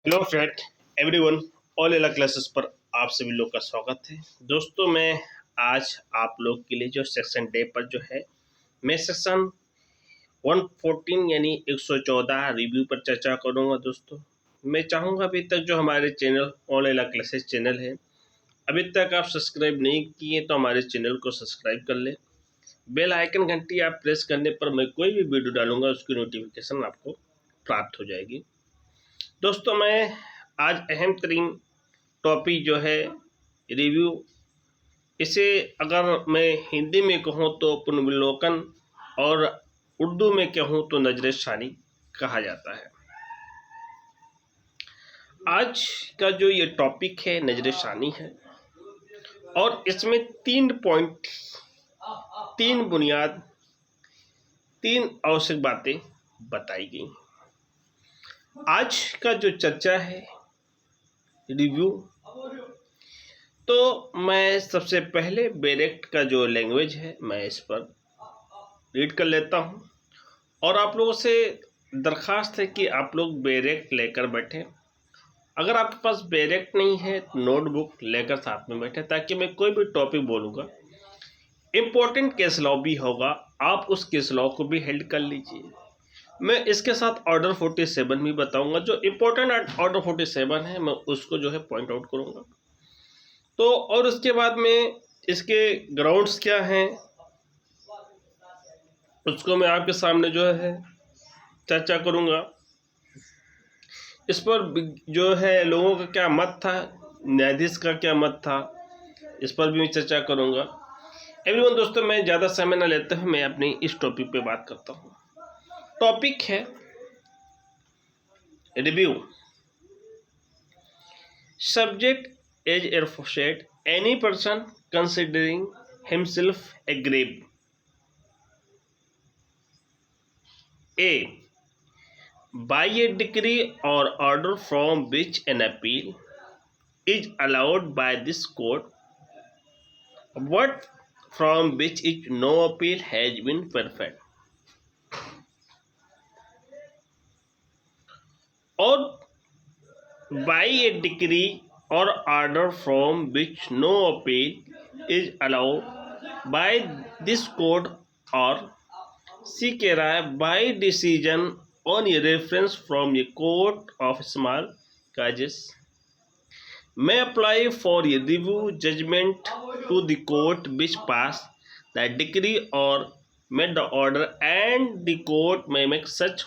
Hello friend everyone, all एला classes पर आप सभी लोग का स्वागत है। दोस्तों, मैं आज आप लोग के लिए जो सेक्शन डे पर जो है मैं सेक्शन 114 यानी 114 रिव्यू पर चर्चा करूंगा। दोस्तों, मैं चाहूँगा अभी तक जो हमारे चैनल ऑल एला क्लासेस चैनल है, अभी तक आप सब्सक्राइब नहीं किए तो हमारे चैनल को सब्सक्राइब कर ले। बेल आइकन घंटी आप प्रेस करने पर मैं कोई भी वीडियो डालूंगा उसकी नोटिफिकेशन आपको प्राप्त हो जाएगी। दोस्तों, मैं आज अहम तरीन टॉपिक जो है रिव्यू, इसे अगर मैं हिंदी में कहूँ तो पुनर्विलोकन और उर्दू में कहूँ तो नजर षानी कहा जाता है। आज का जो ये टॉपिक है नजर षानी है और इसमें 3 पॉइंट, 3 बुनियाद, 3 आवश्यक बातें बताई गई। आज का जो चर्चा है रिव्यू, तो मैं सबसे पहले बेरेक्ट का जो लैंग्वेज है मैं इस पर रीड कर लेता हूँ और आप लोगों से दरख्वास्त है कि आप लोग बेरेक्ट लेकर बैठें। अगर आपके पास बेरेक्ट नहीं है तो नोटबुक लेकर साथ में बैठें, ताकि मैं कोई भी टॉपिक बोलूँगा, इम्पोर्टेंट केस लॉ भी होगा, आप उस केस लॉ को भी हेल्ड कर लीजिए। मैं इसके साथ ऑर्डर 47 भी बताऊंगा। जो इम्पोर्टेंट ऑर्डर 47 है मैं उसको जो है पॉइंट आउट करूंगा। तो और उसके बाद में इसके ग्राउंड्स क्या हैं उसको मैं आपके सामने जो है चर्चा करूंगा। इस पर जो है लोगों का क्या मत था, न्यायाधीश का क्या मत था, इस पर भी मैं चर्चा करूंगा। एवरीवन, दोस्तों, मैं ज़्यादा समय न लेते हुए मैं अपनी इस टॉपिक पे बात करता हूँ। टॉपिक है review. Subject as aforesaid any person considering himself aggrieved. A. By a decree or order from which an appeal is allowed by this court, but from which no appeal has been perfect. Or by a decree or order from which no appeal is allowed by this court, or C कह रहा है by decision on a reference from a court of small causes may apply for a review judgment to the court which passed the decree or made the order, and the court may make such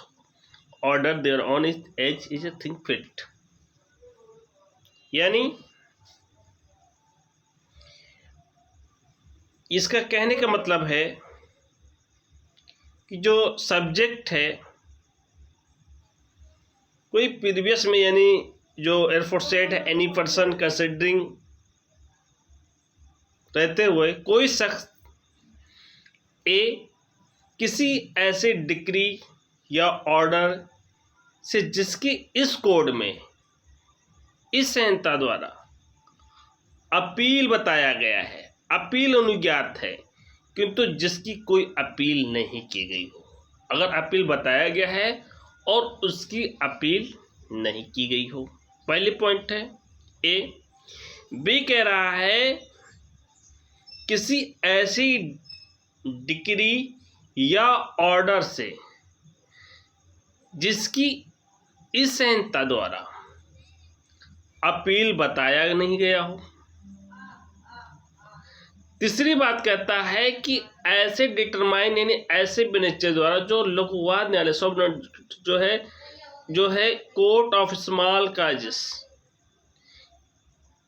order thereon as is a think fit. यानी इसका कहने का मतलब है कि जो subject है कोई प्रीवियस में, यानी जो एयरफोर्सेट है एनी पर्सन कंसिडरिंग रहते हुए कोई शख्स ए किसी ऐसे डिक्री या ऑर्डर से जिसकी इस कोड में इस संहिता द्वारा अपील बताया गया है, अपील अनुज्ञात है, किंतु जिसकी कोई अपील नहीं की गई हो। अगर अपील बताया गया है और उसकी अपील नहीं की गई हो, पहले पॉइंट है ए। बी कह रहा है किसी ऐसी डिक्री या ऑर्डर से जिसकी इस संहिता द्वारा अपील बताया नहीं गया हो। तीसरी बात कहता है कि ऐसे डिटरमाइन यानी ऐसे बेंच द्वारा जो लघुवाद न्यायालय सब जो है कोर्ट ऑफ स्मॉल काजेस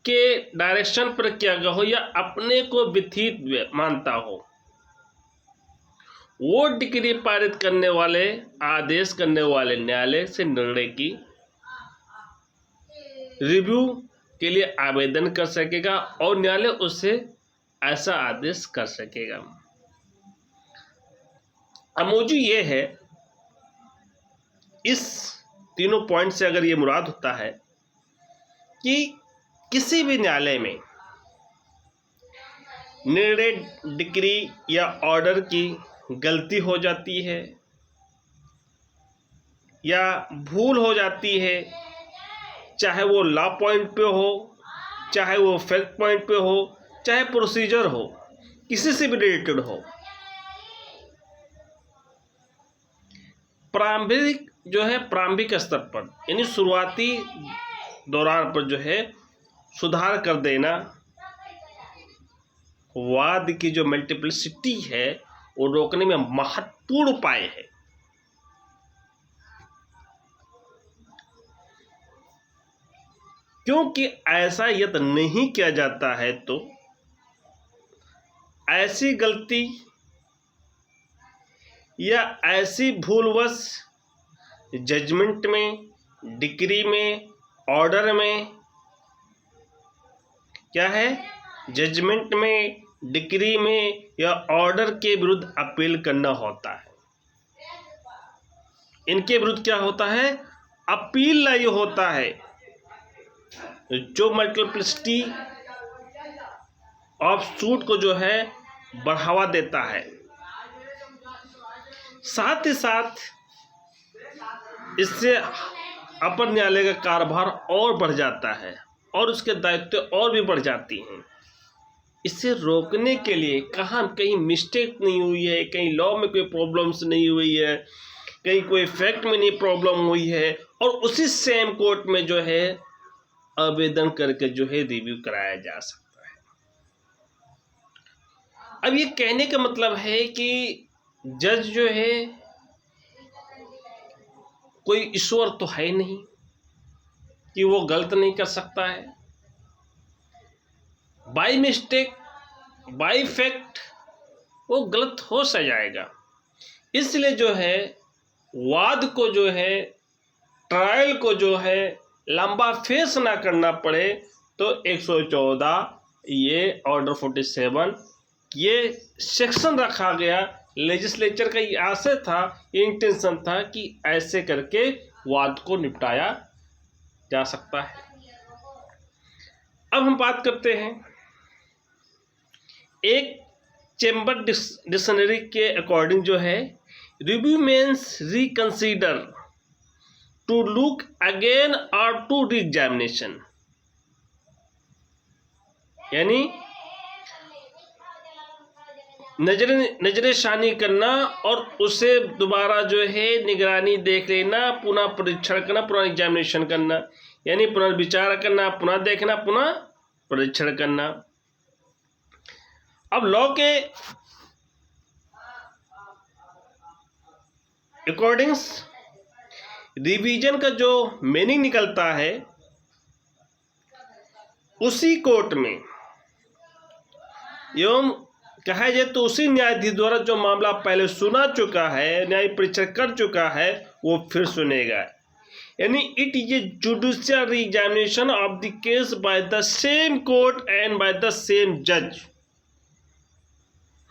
के डायरेक्शन पर किया गया हो या अपने को विधित मानता हो, वो डिक्री पारित करने वाले, आदेश करने वाले न्यायालय से निर्णय की रिव्यू के लिए आवेदन कर सकेगा और न्यायालय उससे ऐसा आदेश कर सकेगा। अब मौजूद ये है, इस तीनों पॉइंट से अगर ये मुराद होता है कि किसी भी न्यायालय में निर्णय, डिक्री या ऑर्डर की गलती हो जाती है या भूल हो जाती है चाहे वो लॉ पॉइंट पे हो, चाहे वो फैक्ट पॉइंट पे हो, चाहे प्रोसीजर हो, किसी से भी रिलेटेड हो। प्रारंभिक स्तर पर यानी शुरुआती दौरान पर जो है सुधार कर देना वाद की जो मल्टीप्लिसिटी है वो रोकने में महत्वपूर्ण उपाय है। क्योंकि ऐसा यदि नहीं किया जाता है तो ऐसी गलती या ऐसी भूलवश जजमेंट में, डिक्री में, ऑर्डर में, क्या है, जजमेंट में, डिक्री में या ऑर्डर के विरुद्ध अपील करना होता है। इनके विरुद्ध क्या होता है, अपील नहीं होता है, जो मल्टीप्लिसिटी ऑफ सूट को जो है बढ़ावा देता है। साथ ही साथ इससे अपर न्यायालय का कार्यभार और बढ़ जाता है और उसके दायित्व और भी बढ़ जाती हैं। इसे रोकने के लिए कहीं मिस्टेक नहीं हुई है, कहीं लॉ में कोई प्रॉब्लम्स नहीं हुई है, कहीं कोई फैक्ट में नहीं प्रॉब्लम हुई है, और उसी सेम कोर्ट में जो है आवेदन करके जो है रिव्यू कराया जा सकता है। अब ये कहने का मतलब है कि जज जो है कोई ईश्वर तो है नहीं कि वो गलत नहीं कर सकता है। बाय मिस्टेक, बाय फैक्ट वो गलत हो सा जाएगा। इसलिए जो है वाद को जो है, ट्रायल को जो है लंबा फेस ना करना पड़े, तो 114 ये ऑर्डर 47 ये सेक्शन रखा गया। लेजिस्लेचर का ये आशय था, ये इंटेंशन था कि ऐसे करके वाद को निपटाया जा सकता है। अब हम बात करते हैं एक चेंबर डिक्शनरी के अकॉर्डिंग जो है, review means reconsider, to look again और टू री एग्जामिनेशन, यानी नजरेशानी करना और उसे दोबारा जो है निगरानी देख लेना, पुनः परीक्षण करना, पुनः एग्जामिनेशन करना, यानी पुनर्विचार करना, पुनः देखना, पुनः परीक्षण करना। अब लॉ के अकॉर्डिंग्स रिवीजन का जो मीनिंग निकलता है, उसी कोर्ट में एवं कहा जाए तो उसी न्यायाधीश द्वारा जो मामला पहले सुना चुका है, न्याय परीक्षण कर चुका है, वो फिर सुनेगा। यानी it is a judicial re-examination of the case by the same court and by the same जज।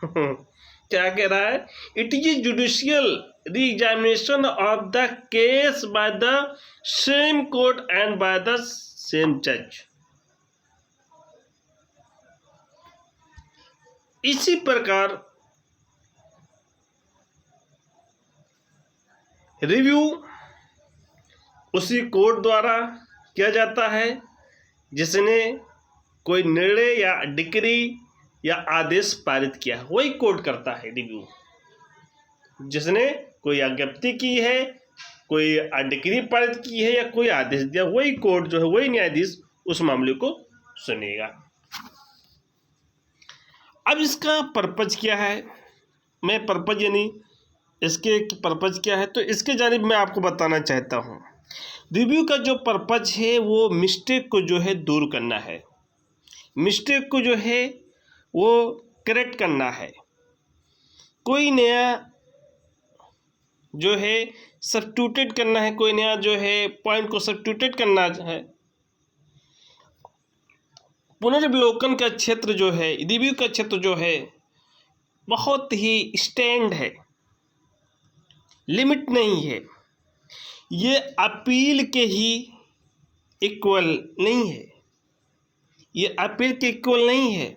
क्या कह रहा है, it is a judicial re-examination of the case by the same court and by the same जज। इसी प्रकार review उसी court द्वारा किया जाता है जिसने कोई निर्णय या डिक्री या आदेश पारित किया है, वही कोर्ट करता है रिव्यू। जिसने कोई आज्ञप्ति की है, कोई डिक्री पारित की है या कोई आदेश दिया, वही कोर्ट जो है, वही न्यायाधीश उस मामले को सुनेगा। अब इसका पर्पज क्या है, मैं पर्पज यानी इसके पर्पज क्या है, तो इसके जानिब मैं आपको बताना चाहता हूँ। रिव्यू का जो पर्पज है वो मिस्टेक को जो है दूर करना है, मिस्टेक को जो है वो करेक्ट करना है, कोई नया जो है सब्स्टिट्यूट करना है, कोई नया जो है पॉइंट को सब्स्टिट्यूट करना है। पुनर्विलोकन का क्षेत्र जो है, रिव्यू का क्षेत्र जो है बहुत ही स्टैंड है, लिमिट नहीं है, ये अपील के ही इक्वल नहीं है, ये अपील के इक्वल नहीं है।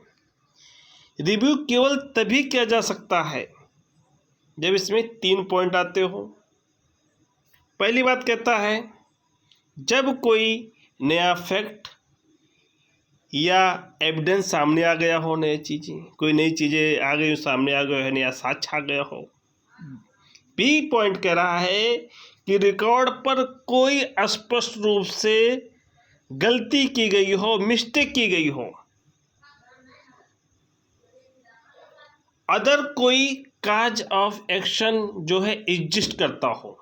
रिव्यू केवल तभी किया जा सकता है जब इसमें 3 पॉइंट आते हो। पहली बात कहता है, जब कोई नया फैक्ट या एविडेंस सामने आ गया हो, नई चीज़ें, कोई नई चीज़ें आ गई सामने आ गए हो, नया साक्ष्य आ गया हो। बी पॉइंट कह रहा है कि रिकॉर्ड पर कोई स्पष्ट रूप से गलती की गई हो, मिस्टेक की गई हो, अदर कोई काज ऑफ एक्शन जो है एग्जिस्ट करता हो।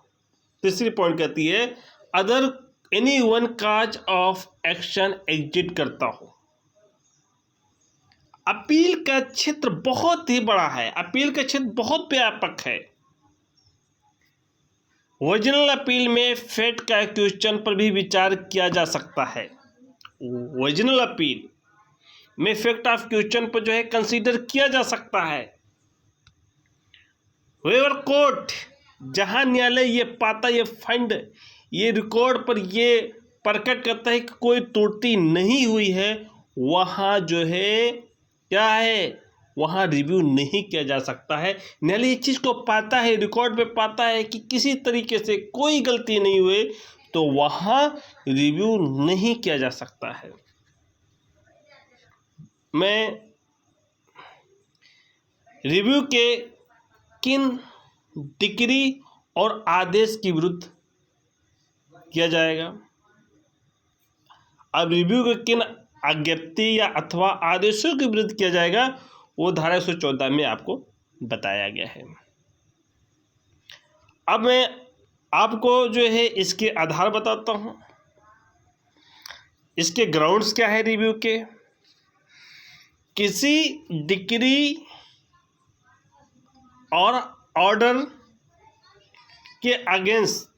तीसरी पॉइंट कहती है other any one cause of action exist करता हो। अपील का क्षेत्र बहुत ही बड़ा है, अपील का क्षेत्र बहुत व्यापक है। ओरिजिनल अपील में फैक्ट का क्वेश्चन पर भी विचार किया जा सकता है। ओरिजिनल अपील में फैक्ट ऑफ क्वेश्चन पर जो है कंसीडर किया जा सकता है। वेवर कोर्ट, जहां न्यायालय ये पाता, ये फाइंड, ये रिकॉर्ड पर ये प्रकट करता है कि कोई त्रुटि नहीं हुई है, वहां जो है क्या है, वहाँ रिव्यू नहीं किया जा सकता है। न्यायालय इस चीज़ को पाता है, रिकॉर्ड पे पाता है कि किसी तरीके से कोई गलती नहीं हुई, तो वहाँ रिव्यू नहीं किया जा सकता है। मैं रिव्यू के किन डिक्री और आदेश के विरुद्ध किया जाएगा। अब रिव्यू के किन आज्ञप्ति या अथवा आदेशों के विरुद्ध किया जाएगा, वो धारा 114 में आपको बताया गया है। अब मैं आपको जो है इसके आधार बताता हूं, इसके ग्राउंड्स क्या है रिव्यू के। किसी डिक्री और ऑर्डर के अगेंस्ट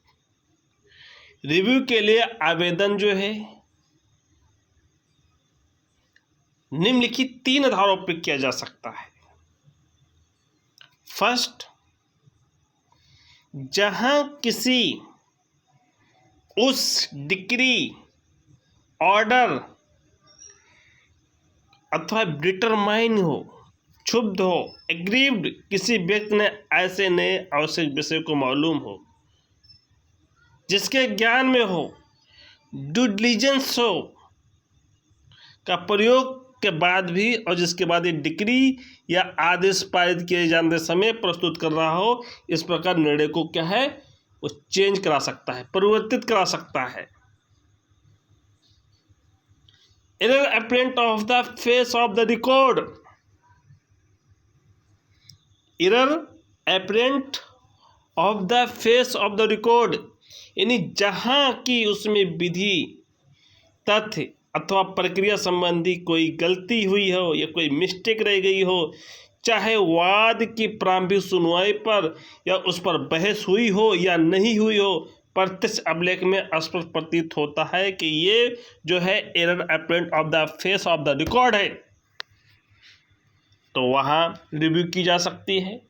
रिव्यू के लिए आवेदन जो है निम्नलिखित 3 आधारों पर किया जा सकता है। फर्स्ट, जहां किसी उस डिक्री, ऑर्डर अथवा डिटरमाइन हो, क्षुब्ध हो, एग्रीव्ड किसी व्यक्ति ने ऐसे नए आवश्यक विषय को मालूम हो, जिसके ज्ञान में हो, ड्यू डिलिजेंस हो का प्रयोग के बाद भी, और जिसके बाद ये डिक्री या आदेश पारित किए जाने समय प्रस्तुत कर रहा हो, इस प्रकार निर्णय को क्या है, वो चेंज करा सकता है, परिवर्तित करा सकता है। Error apparent of the face of the record, error apparent of the face of the record, यानी जहां की उसमें विधि, तथ्य अथवा प्रक्रिया संबंधी कोई गलती हुई हो या कोई मिस्टेक रह गई हो, चाहे वाद की प्रारंभिक सुनवाई पर या उस पर बहस हुई हो या नहीं हुई हो, प्रत्यक्ष अभिलेख में स्पष्ट प्रतीत होता है कि ये जो है error apparent of the face of the record है, तो वहाँ रिव्यू की जा सकती है।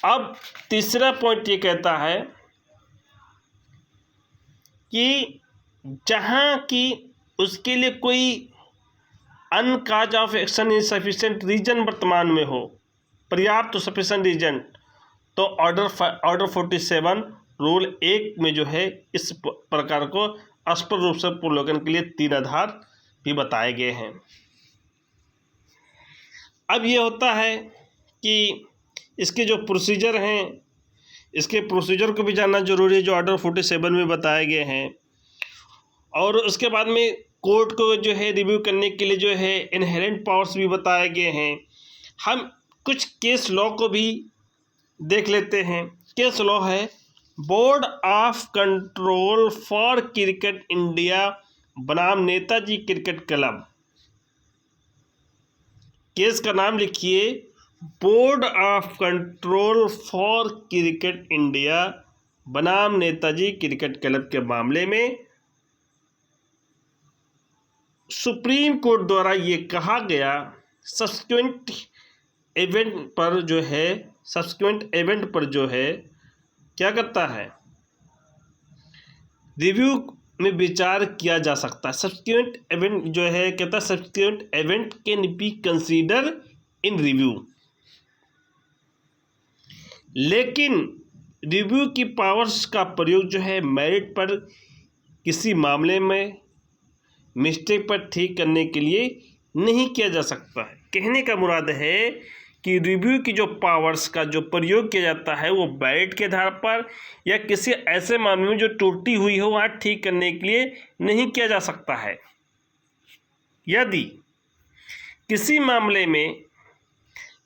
अब तीसरा पॉइंट ये कहता है कि जहाँ की उसके लिए कोई अनकाज of action insufficient reason वर्तमान में हो, पर्याप्त सफिशिएंट रीजन, तो ऑर्डर 47 रूल 1 में जो है इस प्रकार को स्पष्ट रूप से पुनर्लोकन के लिए 3 आधार भी बताए गए हैं। अब ये होता है कि इसके जो प्रोसीजर हैं, इसके प्रोसीजर को भी जानना जरूरी है जो ऑर्डर 47 में बताए गए हैं। और उसके बाद में कोर्ट को जो है रिव्यू करने के लिए जो है इनहेरेंट पावर्स भी बताए गए हैं। हम कुछ केस लॉ को भी देख लेते हैं। केस लॉ है board of control for cricket India बनाम नेताजी क्रिकेट क्लब। केस का नाम लिखिए, board of control for cricket India बनाम नेताजी क्रिकेट क्लब के मामले में सुप्रीम कोर्ट द्वारा ये कहा गया सब्सिक्वेंट इवेंट पर जो है क्या करता है, रिव्यू में विचार किया जा सकता है। सब्सिक्वेंट इवेंट जो है कहता है subsequent event can be consider in review, लेकिन रिव्यू की पावर्स का प्रयोग जो है मेरिट पर किसी मामले में मिस्टेक पर ठीक करने के लिए नहीं किया जा सकता है। कहने का मुराद है कि रिव्यू की जो पावर्स का जो प्रयोग किया जाता है वो बैलेट के आधार पर या किसी ऐसे मामले में जो टूटी हुई हो वहाँ ठीक करने के लिए नहीं किया जा सकता है। यदि किसी मामले में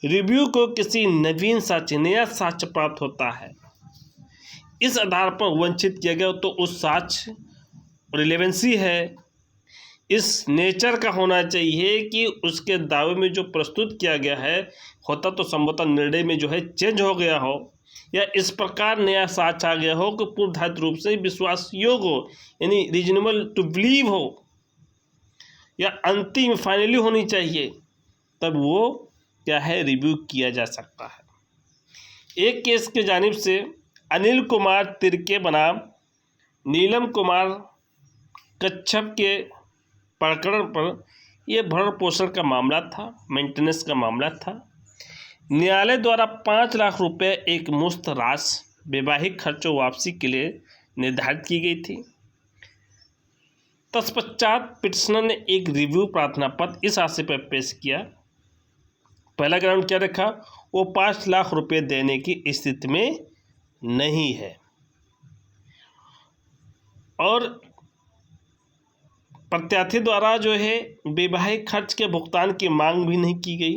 रिव्यू को किसी नवीन साक्ष्य नया साक्ष्य प्राप्त होता है, इस आधार पर वंचित किया गया, तो उस साक्ष्य रिलेवेंसी है, इस नेचर का होना चाहिए कि उसके दावे में जो प्रस्तुत किया गया है होता तो संभवतः निर्णय में जो है चेंज हो गया हो, या इस प्रकार नया साक्ष्य आ गया हो कि पूर्वधारित रूप से विश्वास योग्य हो, यानी रीजनेबल टू बिलीव हो, या अंतिम फाइनली होनी चाहिए, तब वो क्या है रिव्यू किया जा सकता है। एक केस के जानिब से अनिल कुमार तिर्के बनाम नीलम कुमार कच्छप के प्रकरण पर यह भरण पोषण का मामला था, मेंटेनेंस का मामला था। न्यायालय द्वारा 5 लाख रुपए एक मुश्त राशि वैवाहिक खर्चों वापसी के लिए निर्धारित की गई थी। तत्पश्चात पिटिशनर ने एक रिव्यू प्रार्थना पत्र इस आशय पर पेश किया। पहला ग्राउंड क्या रखा, वो 5 लाख रुपए देने की स्थिति में नहीं है और प्रत्याशी द्वारा जो है वैवाहिक खर्च के भुगतान की मांग भी नहीं की गई,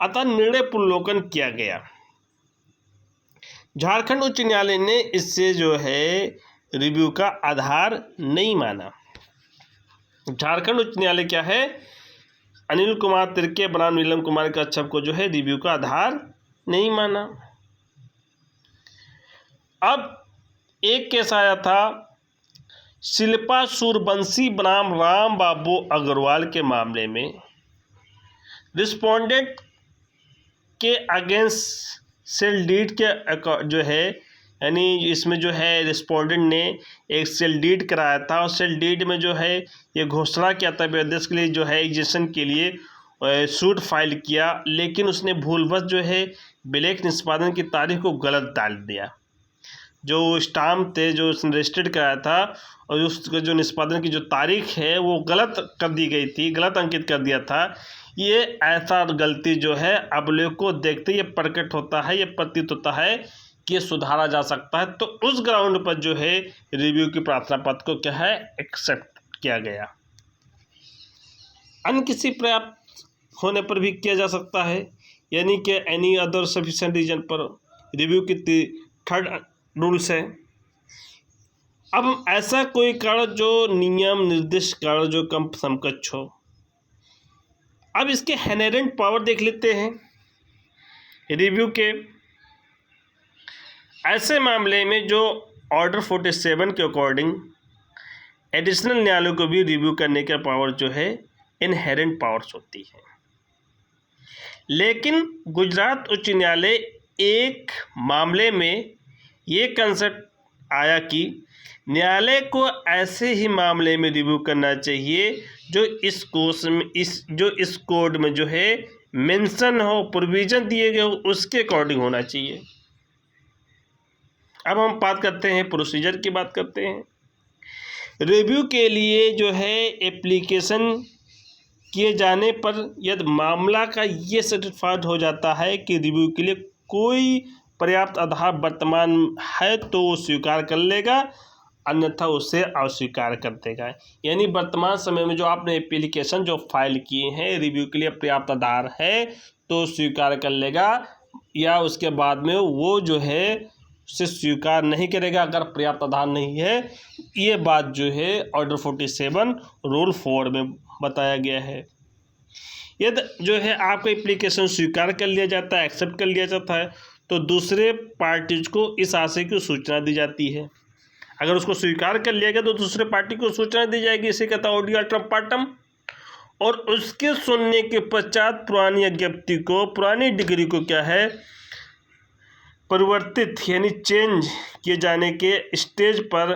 अतः निर्णय पुनर्लोकन किया गया। झारखंड उच्च न्यायालय ने इससे जो है रिव्यू का आधार नहीं माना। झारखंड उच्च न्यायालय क्या है, अनिल कुमार तिर्के बनाम नीलम कुमार कच्छप को जो है रिव्यू का आधार नहीं माना। अब एक केस आया था शिल्पा सूरबंशी बनाम राम बाबू अग्रवाल के मामले में। रिस्पोंडेंट के अगेंस्ट सेल डीड के जो है, यानी इसमें जो है रिस्पोंडेंट ने एक सेल डीड कराया था और सेल डीड में जो है ये घोषणा किया था विदेश के लिए जो है एग्जीशन के लिए सूट फाइल किया, लेकिन उसने भूलवश जो है ब्लैक निष्पादन की तारीख को गलत डाल दिया। जो स्टाम्प थे जो उसने रजिस्टर्ड कराया था और उसका जो निष्पादन की जो तारीख है वो गलत कर दी गई थी, गलत अंकित कर दिया था। ये ऐसा गलती जो है अभिलेख को देखते ये प्रकट होता है, ये प्रतीत होता है कि ये सुधारा जा सकता है। तो उस ग्राउंड पर जो है रिव्यू की प्रार्थना पत्र को क्या है एक्सेप्ट किया गया। अन्य किसी पर्याप्त होने पर भी किया जा सकता है, यानी कि एनी अदर सफिशिएंट रीजन पर रिव्यू की थर्ड रूल्स है। अब ऐसा कोई कारण जो नियम निर्दिष्ट कारण जो कम समकक्ष हो। अब इसके इनहेरेंट पावर देख लेते हैं रिव्यू के। ऐसे मामले में जो ऑर्डर 47 के अकॉर्डिंग एडिशनल न्यायालय को भी रिव्यू करने का पावर जो है इनहेरेंट पावर्स होती है। लेकिन गुजरात उच्च न्यायालय एक मामले में ये कंसेप्ट आया कि न्यायालय को ऐसे ही मामले में रिव्यू करना चाहिए जो इस कोर्स में इस कोड में जो है मेंशन हो, प्रोविजन दिए गए हो, उसके अकॉर्डिंग होना चाहिए। अब हम बात करते हैं प्रोसीजर की बात करते हैं। रिव्यू के लिए जो है एप्लीकेशन किए जाने पर यदि मामला का ये सर्टिफाइड हो जाता है कि रिव्यू के लिए कोई पर्याप्त आधार वर्तमान है तो वो स्वीकार कर लेगा, अन्यथा उसे अस्वीकार कर देगा। यानी वर्तमान समय में जो आपने एप्लीकेशन जो फाइल किए हैं रिव्यू के लिए पर्याप्त आधार है तो स्वीकार कर लेगा, या उसके बाद में वो जो है उसे स्वीकार नहीं करेगा अगर पर्याप्त आधार नहीं है। ये बात जो है ऑर्डर 47 रूल 4 में बताया गया है। यदि जो है आपका एप्लीकेशन स्वीकार कर लिया जाता है, एक्सेप्ट कर लिया जाता है, तो दूसरे पार्टीज को इस आशय की सूचना दी जाती है। अगर उसको स्वीकार कर लिया गया तो दूसरे पार्टी को सूचना दी जाएगी, इसे कहता है ऑडियो अल्ट्रम पार्टम। और उसके सुनने के पश्चात पुरानी अज्ञप्ति को, पुरानी डिग्री को क्या है परिवर्तित यानी चेंज किए जाने के स्टेज पर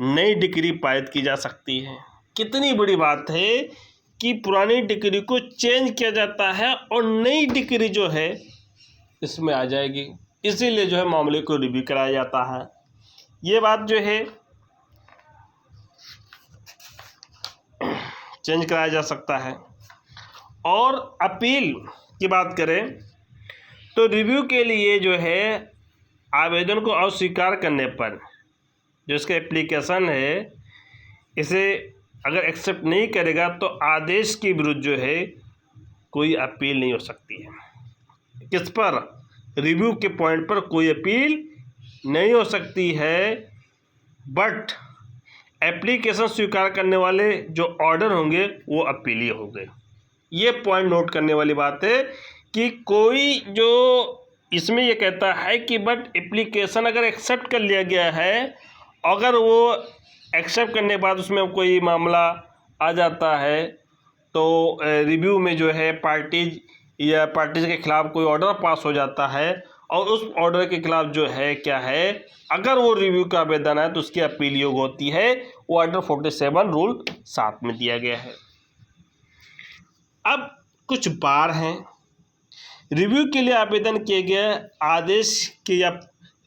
नई डिग्री पारित की जा सकती है। कितनी बड़ी बात है कि पुरानी डिग्री को चेंज किया जाता है और नई डिग्री जो है इसमें आ जाएगी, इसीलिए जो है मामले को रिव्यू कराया जाता है। ये बात जो है चेंज कराया जा सकता है। और अपील की बात करें तो रिव्यू के लिए जो है आवेदन को अस्वीकार करने पर जो इसका एप्लीकेशन है इसे अगर एक्सेप्ट नहीं करेगा तो आदेश के विरुद्ध जो है कोई अपील नहीं हो सकती है। किस पर? रिव्यू के पॉइंट पर कोई अपील नहीं हो सकती है, बट एप्लीकेशन स्वीकार करने वाले जो ऑर्डर होंगे वो अपीलीय होंगे। ये पॉइंट नोट करने वाली बात है कि कोई जो इसमें ये कहता है कि बट एप्लीकेशन अगर एक्सेप्ट कर लिया गया है, अगर वो एक्सेप्ट करने के बाद उसमें कोई मामला आ जाता है तो रिव्यू में जो है पार्टीज के खिलाफ कोई ऑर्डर पास हो जाता है और उस ऑर्डर के खिलाफ जो है क्या है, अगर वो रिव्यू का आवेदन है तो उसकी अपील योग्य होती है। वो ऑर्डर 47 रूल 7 में दिया गया है। अब कुछ बार हैं रिव्यू के लिए आवेदन किए गए आदेश के या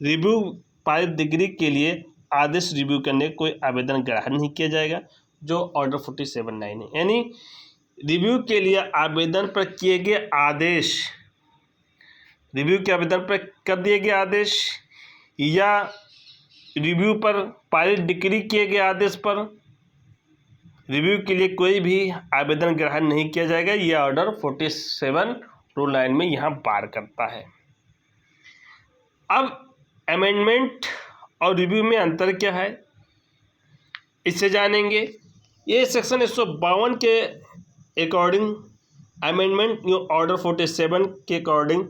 रिव्यू पारित डिग्री के लिए आदेश रिव्यू करने कोई आवेदन ग्रहण नहीं किया जाएगा, जो ऑर्डर 47(9) है। यानी रिव्यू के लिए आवेदन पर किए गए आदेश, रिव्यू के आवेदन पर कर दिए गए आदेश या रिव्यू पर पारित डिग्री किए गए आदेश पर रिव्यू के लिए कोई भी आवेदन ग्रहण नहीं किया जाएगा। यह ऑर्डर 47 रूल 9 में यहाँ बार करता है। अब अमेंडमेंट और रिव्यू में अंतर क्या है इससे जानेंगे। ये सेक्शन 152 के अकॉर्डिंग अमेंडमेंट ऑर्डर 47 के अकॉर्डिंग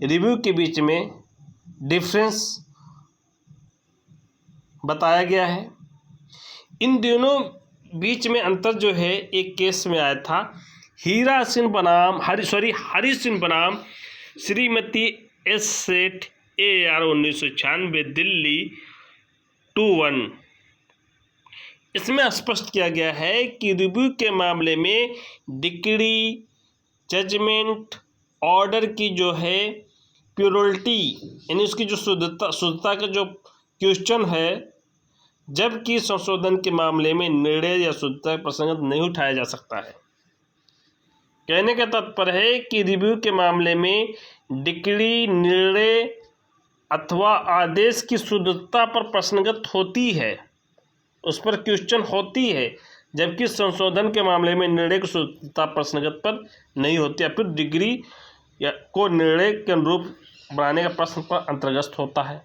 रिव्यू के बीच में डिफरेंस बताया गया है। इन दोनों बीच में अंतर जो है एक केस में आया था, हरी सिंह बनाम श्रीमती एस सेठ AR 1996 दिल्ली 2-1। इसमें स्पष्ट किया गया है कि रिव्यू के मामले में डिक्री, जजमेंट, ऑर्डर की जो है प्योरिटी यानी उसकी जो शुद्धता का जो क्वेश्चन है, जबकि संशोधन के मामले में निर्णय या शुद्धता प्रसंग नहीं उठाया जा सकता है। कहने का तात्पर्य है कि रिव्यू के मामले में डिक्री, निर्णय अथवा आदेश की शुद्धता पर प्रश्नगत होती है, उस पर क्वेश्चन होती है, जबकि संशोधन के मामले में निर्णय की शुद्धता प्रश्नगत पर नहीं होती, या फिर डिग्री या को निर्णय के अनुरूप बनाने का प्रश्न पर अंतर्गत होता है।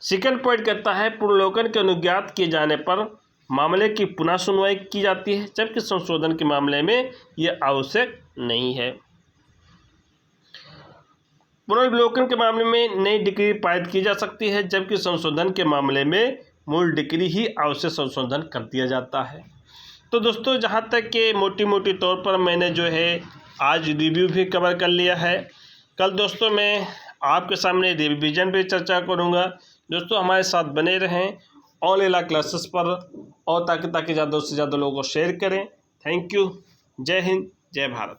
सेकंड पॉइंट कहता है पुनर्लोकन के अनुज्ञात किए जाने पर मामले की पुनः सुनवाई की जाती है, जबकि संशोधन के मामले में यह आवश्यक नहीं है। पुनर्विलोकन के मामले में नई डिग्री पारित की जा सकती है, जबकि संशोधन के मामले में मूल डिग्री ही आवश्यक संशोधन कर दिया जाता है। तो दोस्तों, जहाँ तक कि मोटी तौर पर मैंने जो है आज रिव्यू भी कवर कर लिया है। कल दोस्तों मैं आपके सामने रिवीजन पे चर्चा करूँगा। दोस्तों हमारे साथ बने रहें ऑनलाइन क्लासेस पर, और ताकि ज़्यादा से ज़्यादा लोगों को शेयर करें। Thank you. जय हिंद, जय भारत।